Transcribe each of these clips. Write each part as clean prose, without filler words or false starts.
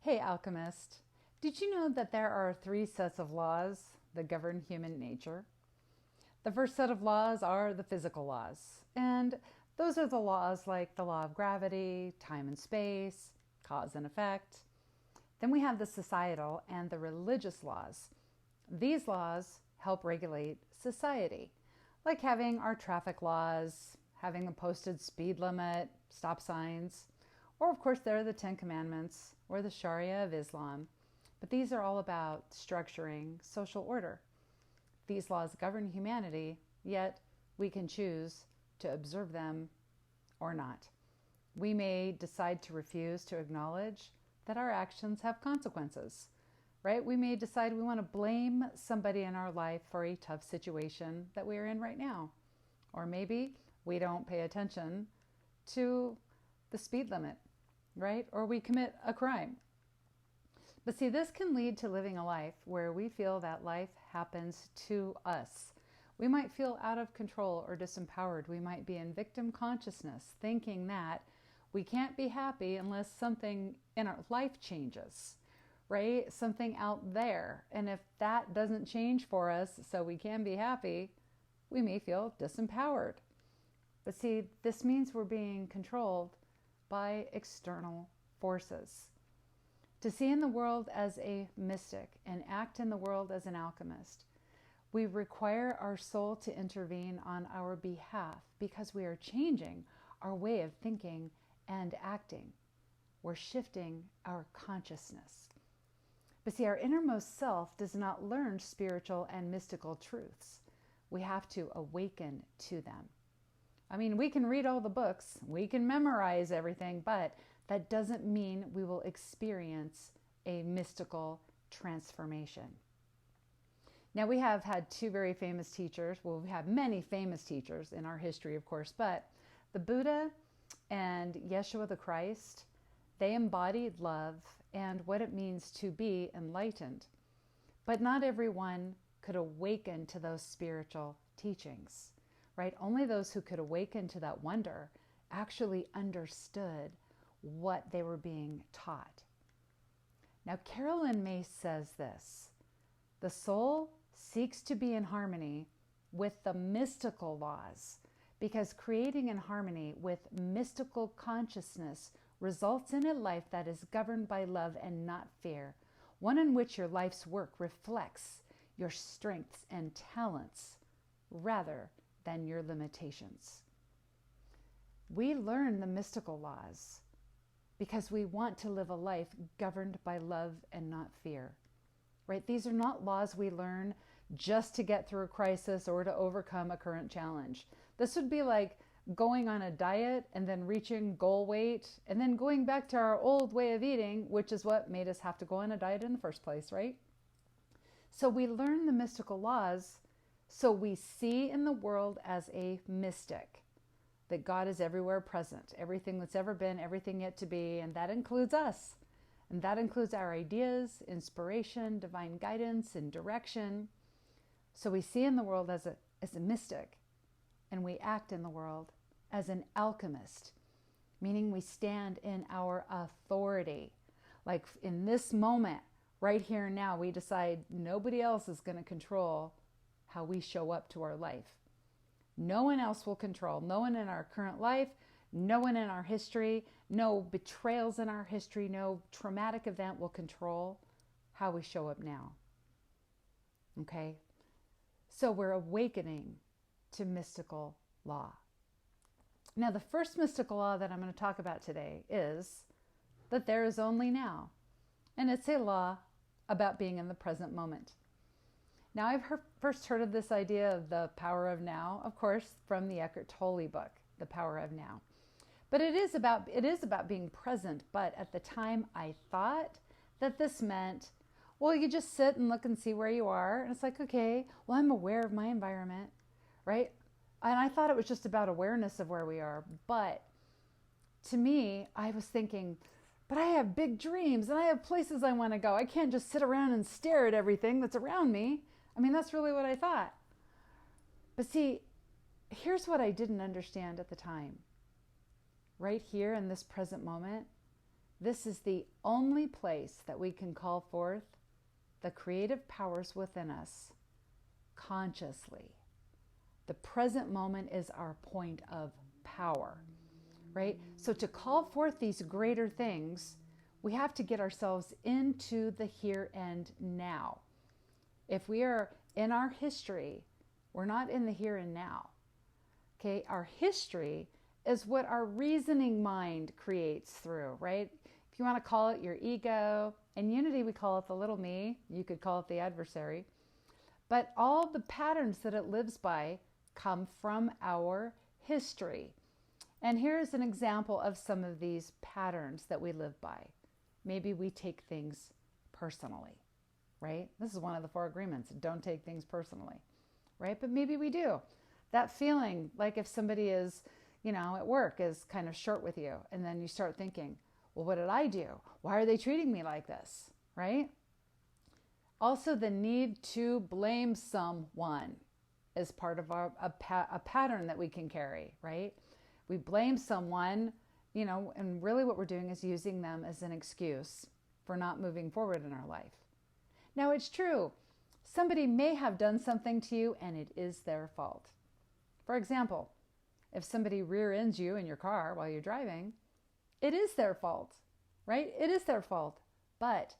Hey, alchemist. Did you know that there are three sets of laws that govern human nature? The first set of laws are the physical laws, and those are the laws like the law of gravity, time and space, cause and effect. Then we have the societal and the religious laws. These laws help regulate society, like having our traffic laws, having a posted speed limit, stop signs, or of course there are the Ten Commandments or the Sharia of Islam. But these are all about structuring social order. These laws govern humanity, yet we can choose to observe them or not. We may decide to refuse to acknowledge that our actions have consequences, right? We may decide we want to blame somebody in our life for a tough situation that we are in right now. Or maybe we don't pay attention to the speed limit, right? Or we commit a crime. But see, this can lead to living a life where we feel that life happens to us. We might feel out of control or disempowered. We might be in victim consciousness, thinking that we can't be happy unless something in our life changes, right? Something out there. And if that doesn't change for us so we can be happy, we may feel disempowered. But see, this means we're being controlled by external forces. To see in the world as a mystic and act in the world as an alchemist, we require our soul to intervene on our behalf because we are changing our way of thinking and acting. We're shifting our consciousness. But see, our innermost self does not learn spiritual and mystical truths. We have to awaken to them. I mean, we can read all the books, we can memorize everything, but that doesn't mean we will experience a mystical transformation. Now, we have had two very famous teachers. Well, we have many famous teachers in our history, of course, but the Buddha and Yeshua the Christ, they embodied love and what it means to be enlightened. But not everyone could awaken to those spiritual teachings, right? Only those who could awaken to that wonder actually understood what they were being taught. Now, Carolyn May says this: the soul seeks to be in harmony with the mystical laws because creating in harmony with mystical consciousness results in a life that is governed by love and not fear, one in which your life's work reflects your strengths and talents rather than your limitations. We learn the mystical laws because we want to live a life governed by love and not fear, right? These are not laws we learn just to get through a crisis or to overcome a current challenge. This would be like going on a diet and then reaching goal weight and then going back to our old way of eating, which is what made us have to go on a diet in the first place, right? So we learn the mystical laws so we see in the world as a mystic, that God is everywhere present, everything that's ever been, everything yet to be, and that includes us. And that includes our ideas, inspiration, divine guidance, and direction. So we see in the world as a mystic, and we act in the world as an alchemist, meaning we stand in our authority. Like in this moment, right here and now, we decide nobody else is going to control how we show up to our life. No one else will control. No one in our current life, no one in our history, no betrayals in our history, no traumatic event will control how we show up now. Okay? So we're awakening to mystical law. Now, the first mystical law that I'm going to talk about today is that there is only now. And it's a law about being in the present moment. Now, I've first heard of this idea of the power of now, of course, from the Eckhart Tolle book, The Power of Now. But it is about being present. But at the time, I thought that this meant, well, you just sit and look and see where you are. And it's like, okay, well, I'm aware of my environment, right? And I thought it was just about awareness of where we are. But to me, I was thinking, but I have big dreams and I have places I want to go. I can't just sit around and stare at everything that's around me. I mean, that's really what I thought. But see, here's what I didn't understand at the time. Right here in this present moment, This is the only place that we can call forth the creative powers within us consciously. The present moment is our point of power, right? So to call forth these greater things, we have to get ourselves into the here and now. If we are in our history, we're not in the here and now. Okay, our history is what our reasoning mind creates through, right? If you want to call it your ego, in Unity we call it the little me, you could call it the adversary. But all the patterns that it lives by come from our history. And here's an example of some of these patterns that we live by. Maybe we take things personally, right? This is one of the 4 agreements. Don't take things personally, right? But maybe we do. That feeling like if somebody is, at work is kind of short with you, and then you start thinking, well, what did I do? Why are they treating me like this, right? Also, the need to blame someone is part of a pattern that we can carry, right? We blame someone, and really what we're doing is using them as an excuse for not moving forward in our life. Now, it's true. Somebody may have done something to you and it is their fault. For example, if somebody rear ends you in your car while you're driving, it is their fault, right? It is their fault. But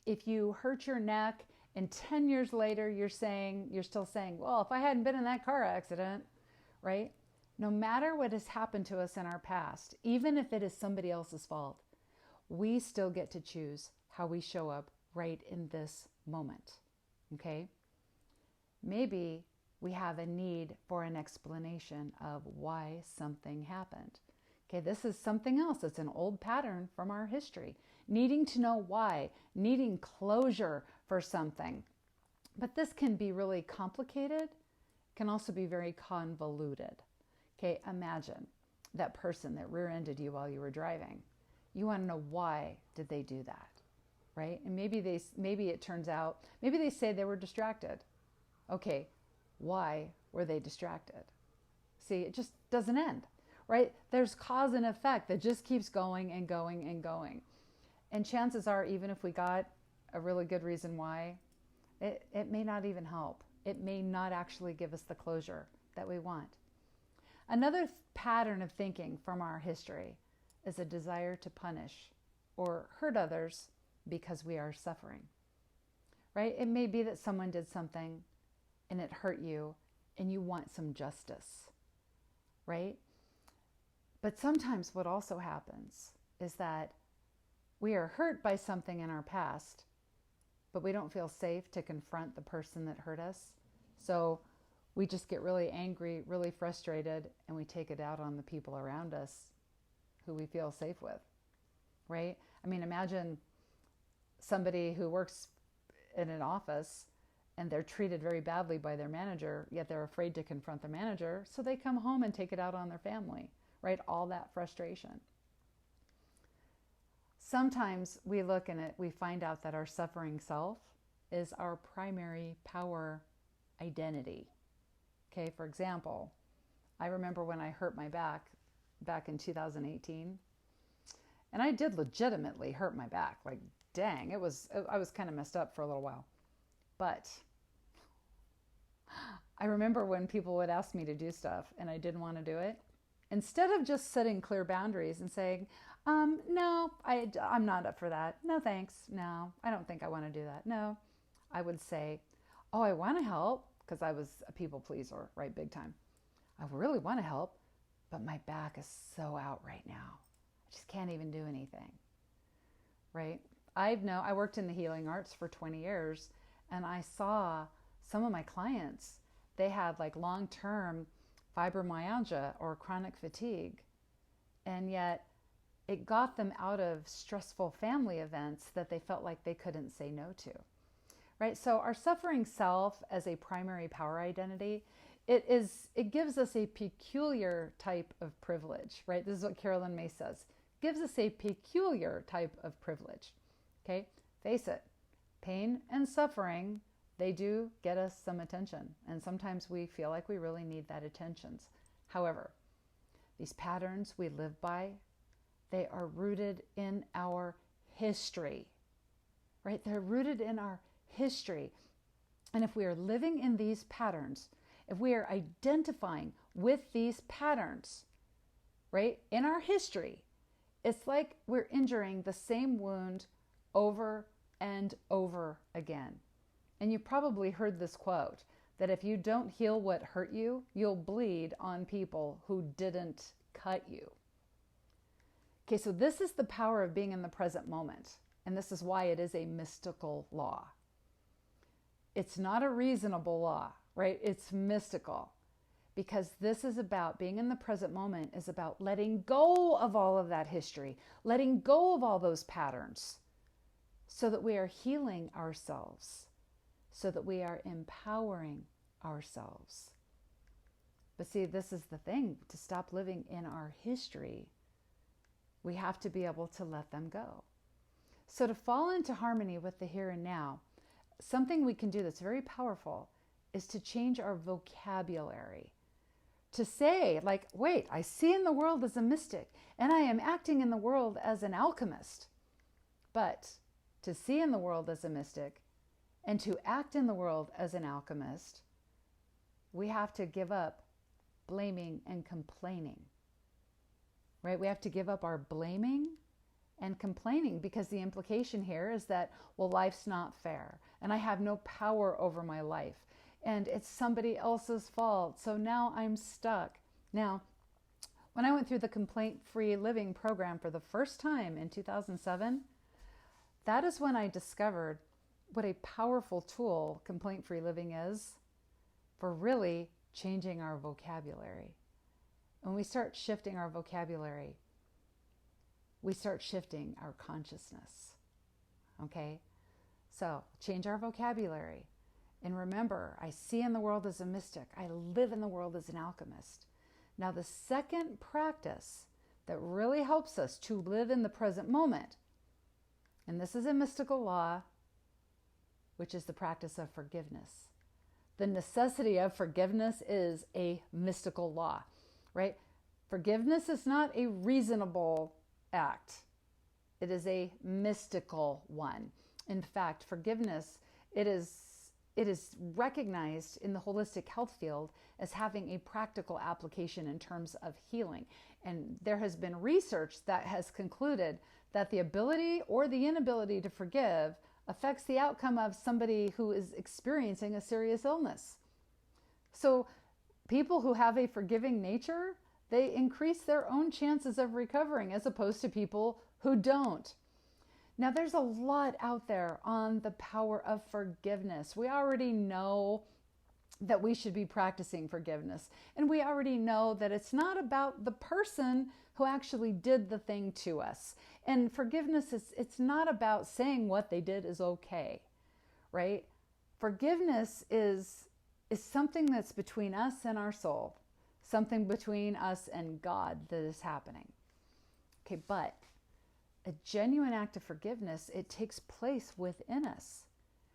if you hurt your neck and 10 years later you're still saying, well, if I hadn't been in that car accident, right? No matter what has happened to us in our past, even if it is somebody else's fault, we still get to choose how we show up right in this moment, okay? Maybe we have a need for an explanation of why something happened. Okay, this is something else. It's an old pattern from our history. Needing to know why, needing closure for something. But this can be really complicated, can also be very convoluted. Okay, imagine that person that rear-ended you while you were driving. You want to know why did they do that, right? And maybe it turns out, maybe they say they were distracted. Okay, why were they distracted? See, it just doesn't end, right? There's cause and effect that just keeps going and going and going. And chances are, even if we got a really good reason why, it may not even help. It may not actually give us the closure that we want. Another pattern of thinking from our history is a desire to punish or hurt others because we are suffering, right? It may be that someone did something and it hurt you and you want some justice, right? But sometimes what also happens is that we are hurt by something in our past, but we don't feel safe to confront the person that hurt us. So we just get really angry, really frustrated, and we take it out on the people around us who we feel safe with, right? I mean, imagine somebody who works in an office and they're treated very badly by their manager, yet they're afraid to confront the manager, so they come home and take it out on their family, right? All that frustration. Sometimes we look in it, we find out that our suffering self is our primary power identity. Okay, for example, I remember when I hurt my back in 2018, and I did legitimately hurt my back. Like, dang, I was kind of messed up for a little while. But I remember when people would ask me to do stuff and I didn't want to do it, instead of just setting clear boundaries and saying, no, I'm not up for that. No, thanks. No, I don't think I want to do that. No, I would say, oh, I want to help, because I was a people pleaser, right? Big time. I really want to help, but my back is so out right now. I just can't even do anything, right? I worked in the healing arts for 20 years, and I saw some of my clients, they had like long-term fibromyalgia or chronic fatigue, and yet it got them out of stressful family events that they felt like they couldn't say no to, right? So our suffering self as a primary power identity, it gives us a peculiar type of privilege, right? This is what Carolyn May says. Gives us a peculiar type of privilege, okay? Face it, pain and suffering, they do get us some attention. And sometimes we feel like we really need that attention. However, these patterns we live by, They are rooted in our history, right? They're rooted in our history. And if we are living in these patterns, if we are identifying with these patterns, right, in our history, it's like we're injuring the same wound over and over again. And you probably heard this quote, that if you don't heal what hurt you, you'll bleed on people who didn't cut you. Okay, so this is the power of being in the present moment. And this is why it is a mystical law. It's not a reasonable law, right? It's mystical. Because this is about being in the present moment, is about letting go of all of that history, letting go of all those patterns, so that we are healing ourselves, so that we are empowering ourselves. But see, this is the thing, to stop living in our history, we have to be able to let them go. So to fall into harmony with the here and now, something we can do that's very powerful is to change our vocabulary. To say, like, wait, I see in the world as a mystic, and I am acting in the world as an alchemist. But to see in the world as a mystic and to act in the world as an alchemist, we have to give up blaming and complaining, right? We have to give up our blaming and complaining, because the implication here is that, well, life's not fair and I have no power over my life and it's somebody else's fault. So now I'm stuck. Now, when I went through the complaint-free living program for the first time in 2007, that is when I discovered what a powerful tool complaint-free living is for really changing our vocabulary. When we start shifting our vocabulary, we start shifting our consciousness. Okay? So, change our vocabulary. And remember, I see in the world as a mystic. I live in the world as an alchemist. Now, the second practice that really helps us to live in the present moment, and this is a mystical law, which is the practice of forgiveness. The necessity of forgiveness is a mystical law, right? Forgiveness is not a reasonable act. It is a mystical one. In fact, forgiveness, it is recognized in the holistic health field as having a practical application in terms of healing. And there has been research that has concluded that the ability or the inability to forgive affects the outcome of somebody who is experiencing a serious illness. So people who have a forgiving nature, they increase their own chances of recovering as opposed to people who don't. Now, there's a lot out there on the power of forgiveness. We already know that we should be practicing forgiveness. And we already know that it's not about the person who actually did the thing to us. And forgiveness it's not about saying what they did is okay, right? Forgiveness is something that's between us and our soul, something between us and God that is happening. Okay, but a genuine act of forgiveness, it takes place within us,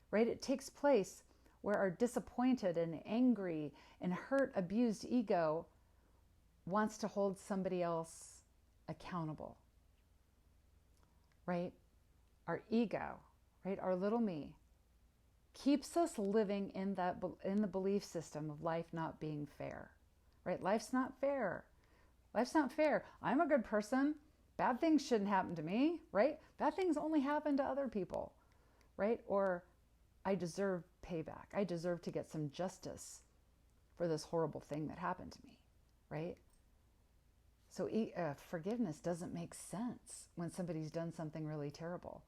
right? It takes place where our disappointed and angry and hurt, abused ego wants to hold somebody else accountable, right? Our ego, right? Our little me keeps us living in the belief system of life not being fair, right? Life's not fair. Life's not fair. I'm a good person. Bad things shouldn't happen to me, right? Bad things only happen to other people, right? Or I deserve payback. I deserve to get some justice for this horrible thing that happened to me, right? So forgiveness doesn't make sense when somebody's done something really terrible,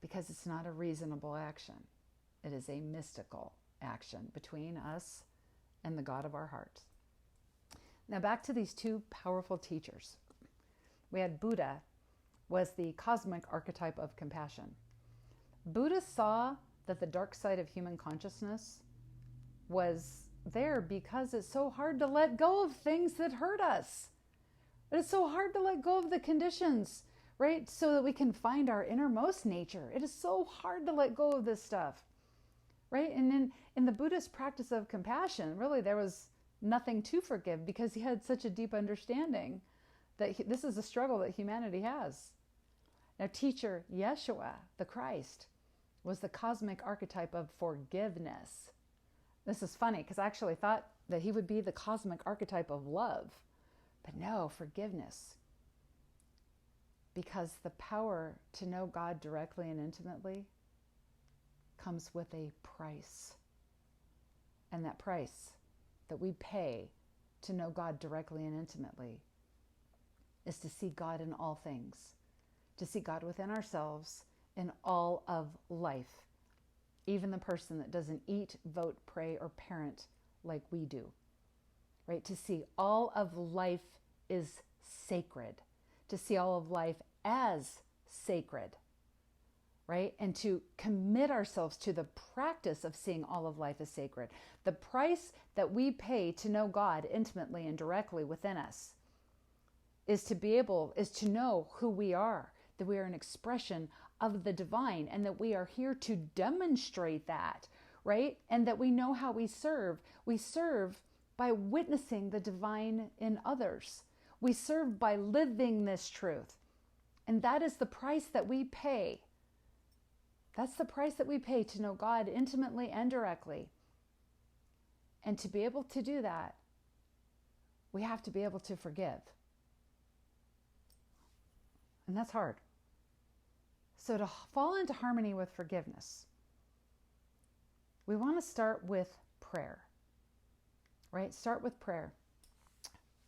because it's not a reasonable action. It is a mystical action between us and the God of our hearts. Now back to these two powerful teachers. We had Buddha, was the cosmic archetype of compassion. Buddha saw that the dark side of human consciousness was there because it's so hard to let go of things that hurt us. It's so hard to let go of the conditions, right? So that we can find our innermost nature. It is so hard to let go of this stuff, right? And in the Buddhist practice of compassion, really there was nothing to forgive because he had such a deep understanding this is a struggle that humanity has. Now, teacher Yeshua, the Christ, was the cosmic archetype of forgiveness. This is funny because I actually thought that he would be the cosmic archetype of love. But no, forgiveness. Because the power to know God directly and intimately comes with a price. And that price that we pay to know God directly and intimately is to see God in all things, to see God within ourselves in all of life, even the person that doesn't eat, vote, pray, or parent like we do, right? To see all of life is sacred, to see all of life as sacred, right? And to commit ourselves to the practice of seeing all of life as sacred. The price that we pay to know God intimately and directly within us is to know who we are, that we are an expression of the divine, and that we are here to demonstrate that, right? And that we know how we serve. We serve by witnessing the divine in others. We serve by living this truth. And that is the price that we pay. That's the price that we pay to know God intimately and directly. And to be able to do that, we have to be able to forgive. And that's hard. So to fall into harmony with forgiveness, we want to start with prayer, right? Start with prayer.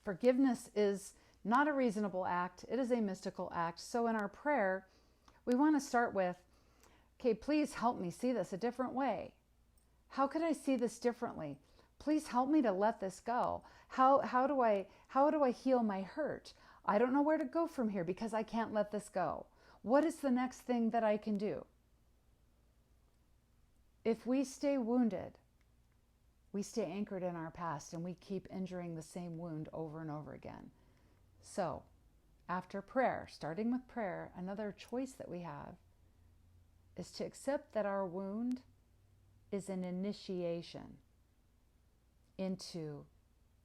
Forgiveness is not a reasonable act. It is a mystical act. So in our prayer, we want to start with, okay, please help me see this a different way. How could I see this differently? Please help me to let this go. How do I heal my hurt? I don't know where to go from here because I can't let this go. What is the next thing that I can do? If we stay wounded, we stay anchored in our past and we keep injuring the same wound over and over again. So, after prayer, starting with prayer, another choice that we have is to accept that our wound is an initiation into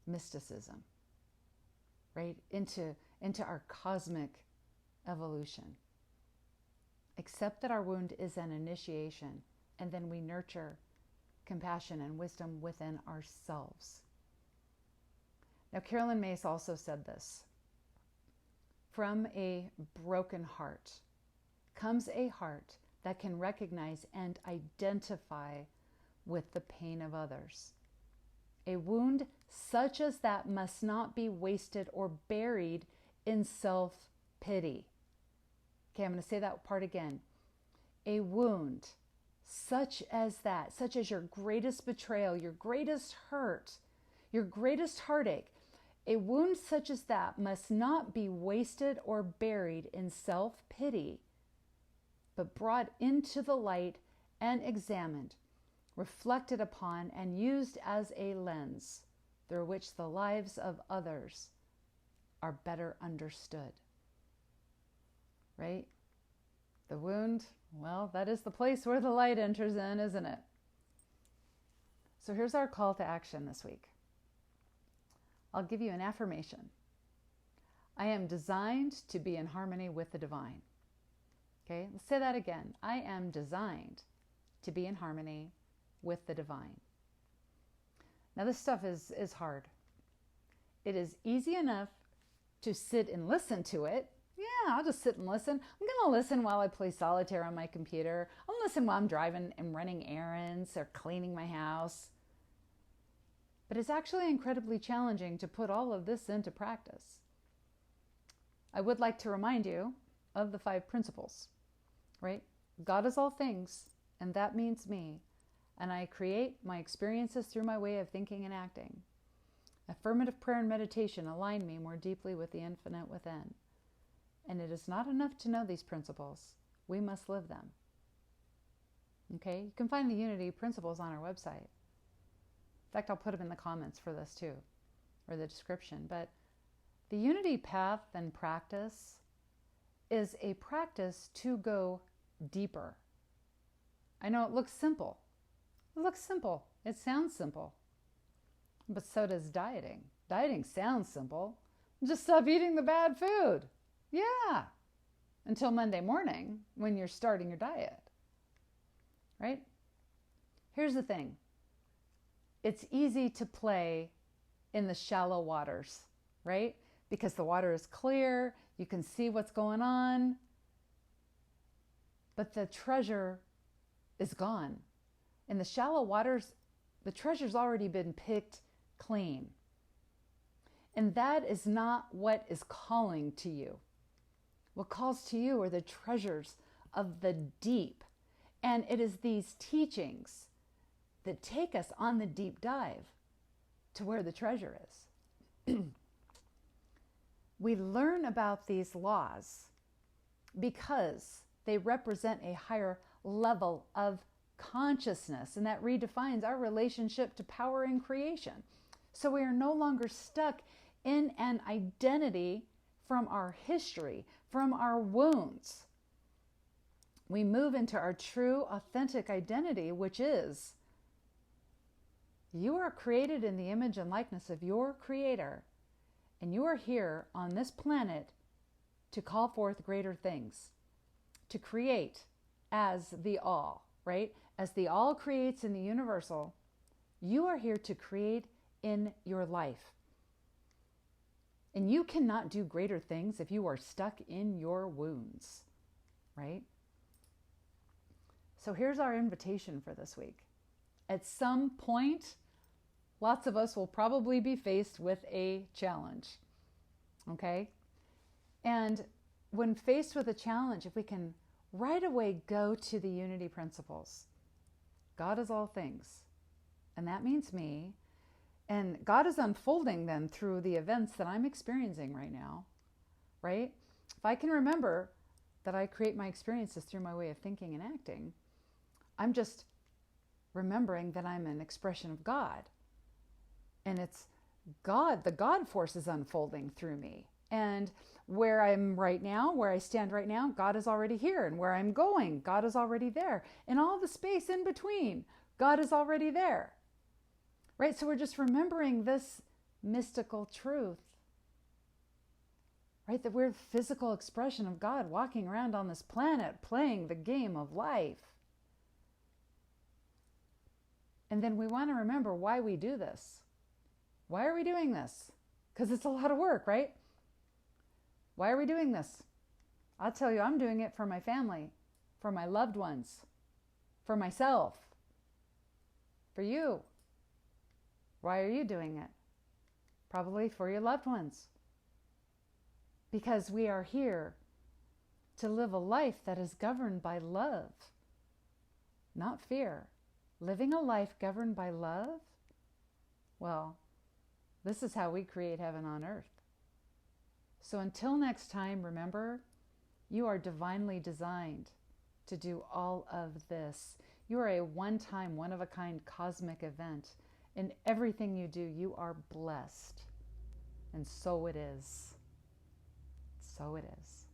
mysticism, right? Into our cosmic evolution. Accept that our wound is an initiation, and then we nurture compassion and wisdom within ourselves. Now, Carolyn Mace also said this: from a broken heart comes a heart that can recognize and identify with the pain of others. A wound such as that must not be wasted or buried in self-pity. Okay, I'm going to say that part again. A wound such as that, such as your greatest betrayal, your greatest hurt, your greatest heartache, a wound such as that must not be wasted or buried in self-pity, but brought into the light and examined, reflected upon, and used as a lens through which the lives of others are better understood. Right? The wound, well, that is the place where the light enters in, isn't it? So here's our call to action this week. I'll give you an affirmation. I am designed to be in harmony with the divine. Okay, let's say that again. I am designed to be in harmony with the divine. Now this stuff is hard. It is easy enough to sit and listen to it. Yeah, I'll just sit and listen. I'm going to listen while I play solitaire on my computer. I'll listen while I'm driving and running errands or cleaning my house. But it's actually incredibly challenging to put all of this into practice. I would like to remind you of the 5 principles, right? God is all things, and that means me. And I create my experiences through my way of thinking and acting. Affirmative prayer and meditation align me more deeply with the infinite within. And it is not enough to know these principles. We must live them. Okay? You can find the Unity principles on our website. In fact, I'll put them in the comments for this too, or the description. But the Unity path and practice is a practice to go deeper. I know it looks simple. It looks simple. It sounds simple. But so does dieting. Dieting sounds simple, Just stop eating the bad food. Yeah. Until Monday morning when you're starting your diet. Right? Here's the thing. It's easy to play in the shallow waters, right? Because the water is clear, you can see what's going on, but the treasure is gone. In the shallow waters, the treasure's already been picked clean. And that is not what is calling to you. What calls to you are the treasures of the deep. And it is these teachings that take us on the deep dive to where the treasure is. We learn about these laws because they represent a higher level of consciousness, and that redefines our relationship to power and creation. So we are no longer stuck in an identity from our history, from our wounds. We move into our true, authentic identity, which is you are created in the image and likeness of your Creator, and you are here on this planet to call forth greater things, to create as the all, right? As the all creates in the universal, you are here to create in your life. And you cannot do greater things if you are stuck in your wounds, right? So here's our invitation for this week. At some point, lots of us will probably be faced with a challenge, okay? And when faced with a challenge, if we can right away go to the unity principles, God is all things, and that means me, and God is unfolding them through the events that I'm experiencing right now, right? If I can remember that I create my experiences through my way of thinking and acting, I'm just remembering that I'm an expression of God. And it's God, the God force is unfolding through me. And where I'm right now, where I stand right now, God is already here. And where I'm going, God is already there. And all the space in between, God is already there. Right? So we're just remembering this mystical truth. Right? That we're the physical expression of God walking around on this planet, playing the game of life. And then we want to remember why we do this. Why are we doing this? Because it's a lot of work, right? Why are we doing this? I'll tell you, I'm doing it for my family, for my loved ones, for myself, for you. Why are you doing it? Probably for your loved ones. Because we are here to live a life that is governed by love, not fear. Living a life governed by love? Well, this is how we create heaven on earth. So until next time, remember, you are divinely designed to do all of this. You are a one-time, one-of-a-kind cosmic event. In everything you do, you are blessed. And so it is. So it is.